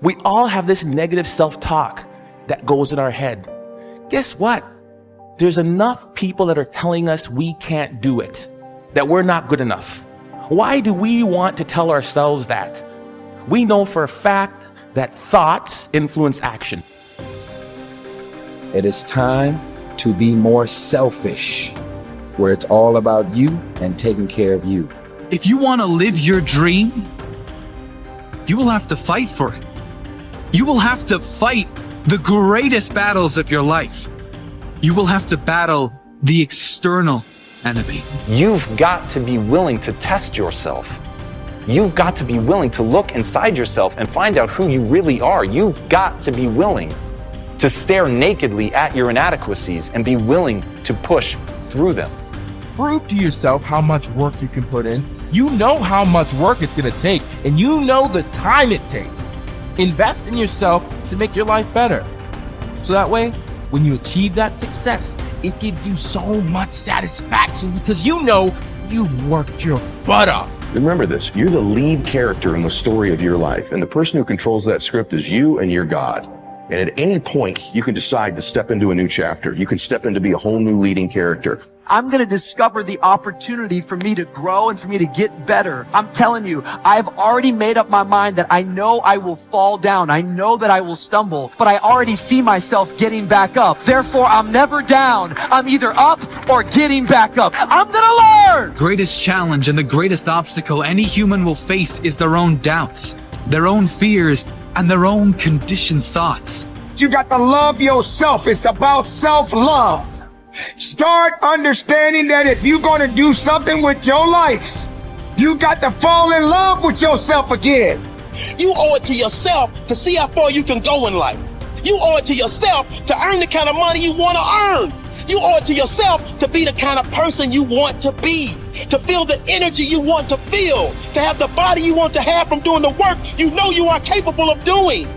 We all have this negative self-talk that goes in our head. Guess what? There's enough people that are telling us we can't do it, that we're not good enough. Why do we want to tell ourselves that? We know for a fact that thoughts influence action. It is time to be more selfish, where it's all about you and taking care of you. If you want to live your dream, you will have to fight for it. You will have to fight the greatest battles of your life. You will have to battle the external enemy. You've got to be willing to test yourself. You've got to be willing to look inside yourself and find out who you really are. You've got to be willing to stare nakedly at your inadequacies and be willing to push through them. Prove to yourself how much work you can put in. You know how much work it's going to take, and you know the time it takes. Invest in yourself to make your life better. So that way, when you achieve that success, it gives you so much satisfaction because you know you worked your butt off. Remember this, you're the lead character in the story of your life, and the person who controls that script is you and your God. And at any point, you can decide to step into a new chapter. You can step in to be a whole new leading character. I'm going to discover the opportunity for me to grow and for me to get better. I'm telling you, I've already made up my mind that I know I will fall down. I know that I will stumble, but I already see myself getting back up. Therefore, I'm never down. I'm either up or getting back up. I'm going to learn. Greatest challenge and the greatest obstacle any human will face is their own doubts, their own fears, and their own conditioned thoughts. You got to love yourself. It's about self-love. Start understanding that if you're going to do something with your life, you got to fall in love with yourself again. You owe it to yourself to see how far you can go in life. You owe it to yourself to earn the kind of money you want to earn. You owe it to yourself to be the kind of person you want to be, to feel the energy you want to feel, to have the body you want to have from doing the work you know you are capable of doing.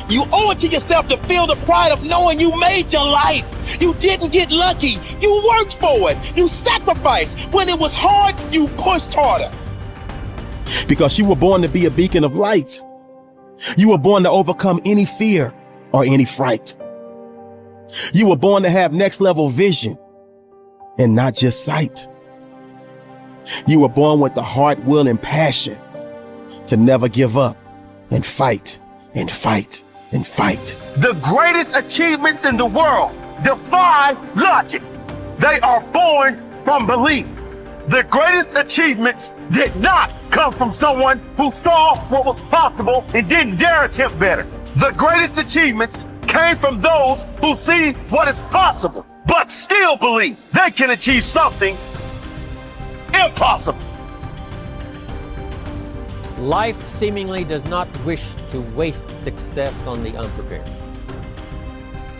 You owe it to yourself to feel the pride of knowing you made your life. You didn't get lucky. You worked for it. You sacrificed. When it was hard, you pushed harder. Because you were born to be a beacon of light. You were born to overcome any fear or any fright. You were born to have next level vision and not just sight. You were born with the heart, will, and passion to never give up and fight and fight and fight. The greatest achievements in the world defy logic. They are born from belief. The greatest achievements did not come from someone who saw what was possible and didn't dare attempt better. The greatest achievements came from those who see what is possible, but still believe they can achieve something impossible. Life seemingly does not wish to waste success on the unprepared.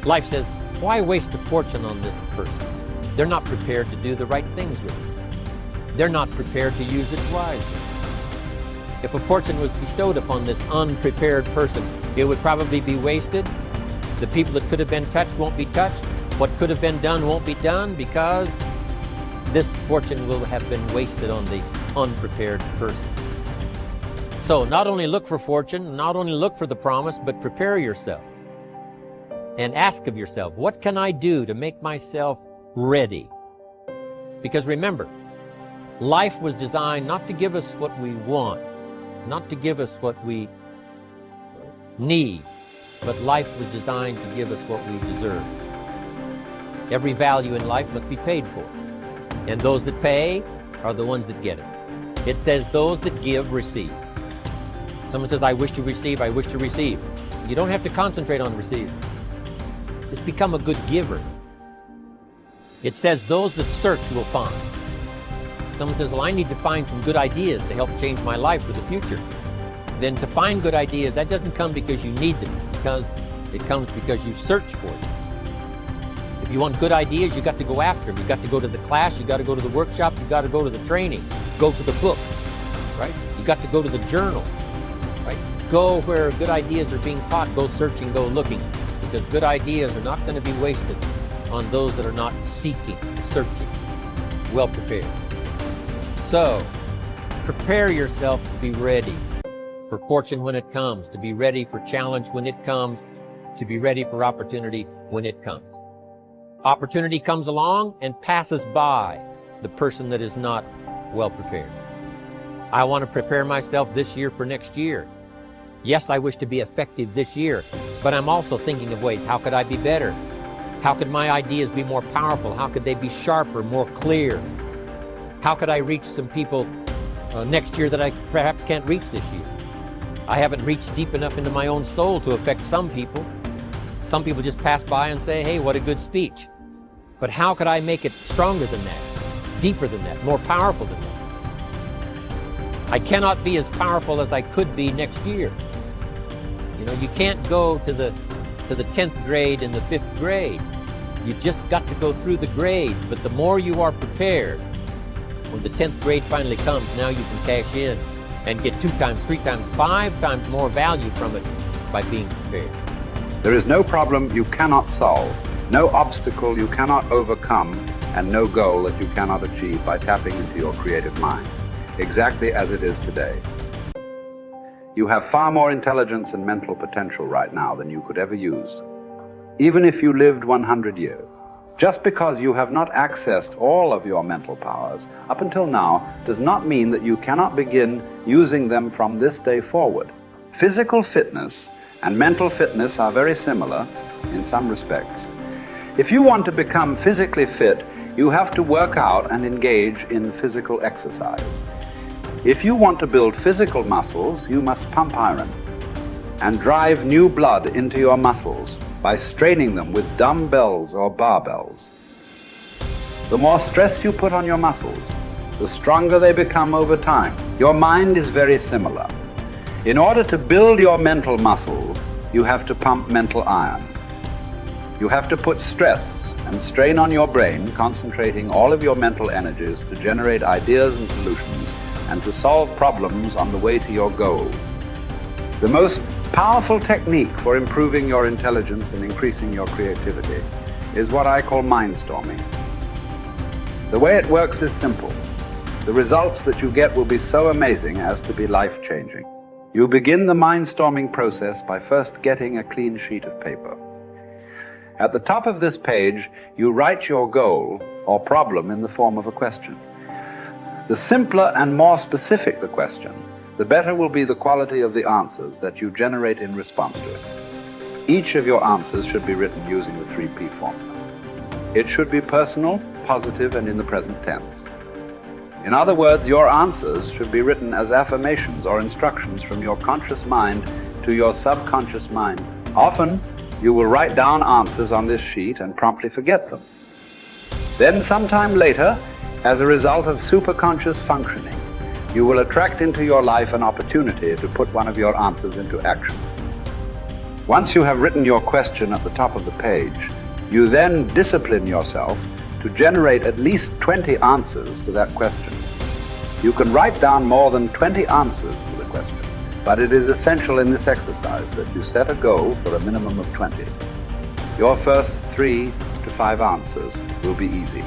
Life says, why waste a fortune on this person? They're not prepared to do the right things with it. They're not prepared to use it wisely. If a fortune was bestowed upon this unprepared person, it would probably be wasted. The people that could have been touched won't be touched. What could have been done won't be done because this fortune will have been wasted on the unprepared person. So not only look for fortune, not only look for the promise, but prepare yourself and ask of yourself, what can I do to make myself ready? Because remember, life was designed not to give us what we want, not to give us what we need, but life was designed to give us what we deserve. Every value in life must be paid for, and those that pay are the ones that get it. It says those that give receive. Someone says, I wish to receive, I wish to receive. You don't have to concentrate on receiving. Just become a good giver. It says those that search will find. Someone says, well, I need to find some good ideas to help change my life for the future. Then to find good ideas, that doesn't come because you need them, because it comes because you search for them. If you want good ideas, you got to go after them. You got to go to the class, you got to go to the workshop, you got to go to the training, go to the book, right? You got to go to the journal. Right? Go where good ideas are being taught, go searching, go looking, because good ideas are not going to be wasted on those that are not seeking, searching, well prepared. So, prepare yourself to be ready for fortune when it comes, to be ready for challenge when it comes, to be ready for opportunity when it comes. Opportunity comes along and passes by the person that is not well prepared. I want to prepare myself this year for next year. Yes, I wish to be effective this year, but I'm also thinking of ways, how could I be better? How could my ideas be more powerful? How could they be sharper, more clear? How could I reach some people next year that I perhaps can't reach this year? I haven't reached deep enough into my own soul to affect some people. Some people just pass by and say, hey, what a good speech. But how could I make it stronger than that, deeper than that, more powerful than that? I cannot be as powerful as I could be next year. You know, you can't go to the 10th grade in the 5th grade. You just got to go through the grades, but the more you are prepared, when the 10th grade finally comes, now you can cash in and get 2 times, 3 times, 5 times more value from it by being prepared. There is no problem you cannot solve, no obstacle you cannot overcome, and no goal that you cannot achieve by tapping into your creative mind, exactly as it is today. You have far more intelligence and mental potential right now than you could ever use, even if you lived 100 years. Just because you have not accessed all of your mental powers up until now does not mean that you cannot begin using them from this day forward. Physical fitness and mental fitness are very similar in some respects. If you want to become physically fit, you have to work out and engage in physical exercise. If you want to build physical muscles, you must pump iron and drive new blood into your muscles by straining them with dumbbells or barbells. The more stress you put on your muscles, the stronger they become over time. Your mind is very similar. In order to build your mental muscles, you have to pump mental iron. You have to put stress and strain on your brain, concentrating all of your mental energies to generate ideas and solutions and to solve problems on the way to your goals. The most powerful technique for improving your intelligence and increasing your creativity is what I call mindstorming. The way it works is simple. The results that you get will be so amazing as to be life-changing. You begin the mindstorming process by first getting a clean sheet of paper. At the top of this page, you write your goal or problem in the form of a question. The simpler and more specific the question, the better will be the quality of the answers that you generate in response to it. Each of your answers should be written using the 3P formula. It should be personal, positive, and in the present tense. In other words, your answers should be written as affirmations or instructions from your conscious mind to your subconscious mind. Often, you will write down answers on this sheet and promptly forget them. Then sometime later, as a result of superconscious functioning, you will attract into your life an opportunity to put one of your answers into action. Once you have written your question at the top of the page, you then discipline yourself to generate at least 20 answers to that question. You can write down more than 20 answers to the question, but it is essential in this exercise that you set a goal for a minimum of 20. Your first 3 to 5 answers will be easy.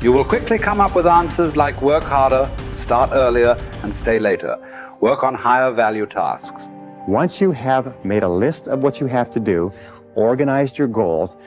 You will quickly come up with answers like work harder, start earlier, and stay later. Work on higher value tasks. Once you have made a list of what you have to do, organized your goals,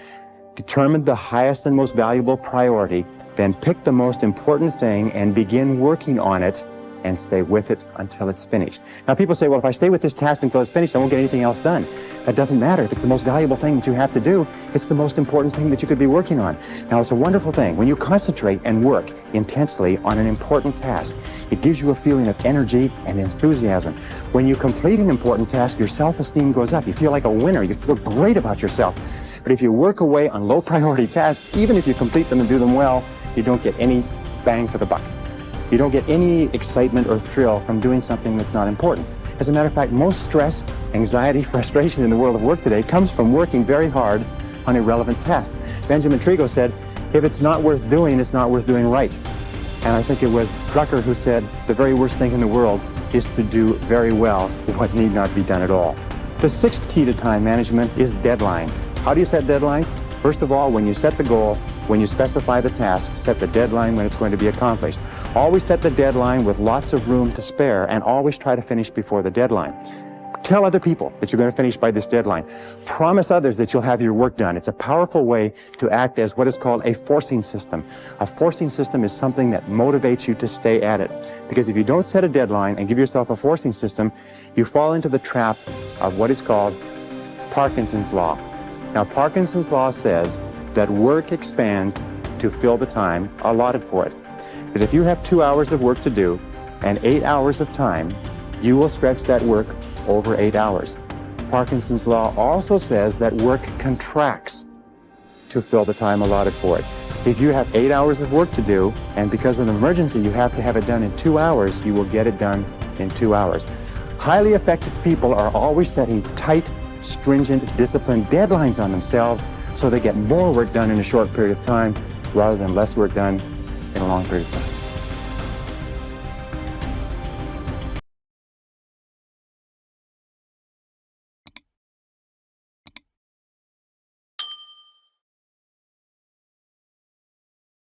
determined the highest and most valuable priority, then pick the most important thing and begin working on it and stay with it until it's finished. Now people say, well, if I stay with this task until it's finished, I won't get anything else done. That doesn't matter. If it's the most valuable thing that you have to do, it's the most important thing that you could be working on. Now it's a wonderful thing. When you concentrate and work intensely on an important task, it gives you a feeling of energy and enthusiasm. When you complete an important task, your self-esteem goes up. You feel like a winner. You feel great about yourself. But if you work away on low priority tasks, even if you complete them and do them well, you don't get any bang for the buck. You don't get any excitement or thrill from doing something that's not important. As a matter of fact, most stress, anxiety, frustration in the world of work today comes from working very hard on irrelevant tasks. Benjamin Trigo said, if it's not worth doing, it's not worth doing right. And I think it was Drucker who said, the very worst thing in the world is to do very well what need not be done at all. The 6th key to time management is deadlines. How do you set deadlines? First of all, when you set the goal, when you specify the task, set the deadline when it's going to be accomplished. Always set the deadline with lots of room to spare, and always try to finish before the deadline. Tell other people that you're going to finish by this deadline. Promise others that you'll have your work done. It's a powerful way to act as what is called a forcing system. A forcing system is something that motivates you to stay at it. Because if you don't set a deadline and give yourself a forcing system, you fall into the trap of what is called Parkinson's law. Now, Parkinson's law says that work expands to fill the time allotted for it. That if you have 2 hours of work to do and 8 hours of time, you will stretch that work over 8 hours. Parkinson's law also says that work contracts to fill the time allotted for it. If you have 8 hours of work to do, and because of an emergency you have to have it done in 2 hours, you will get it done in 2 hours. Highly effective people are always setting tight, stringent, disciplined deadlines on themselves so they get more work done in a short period of time rather than less work done in a long period of time.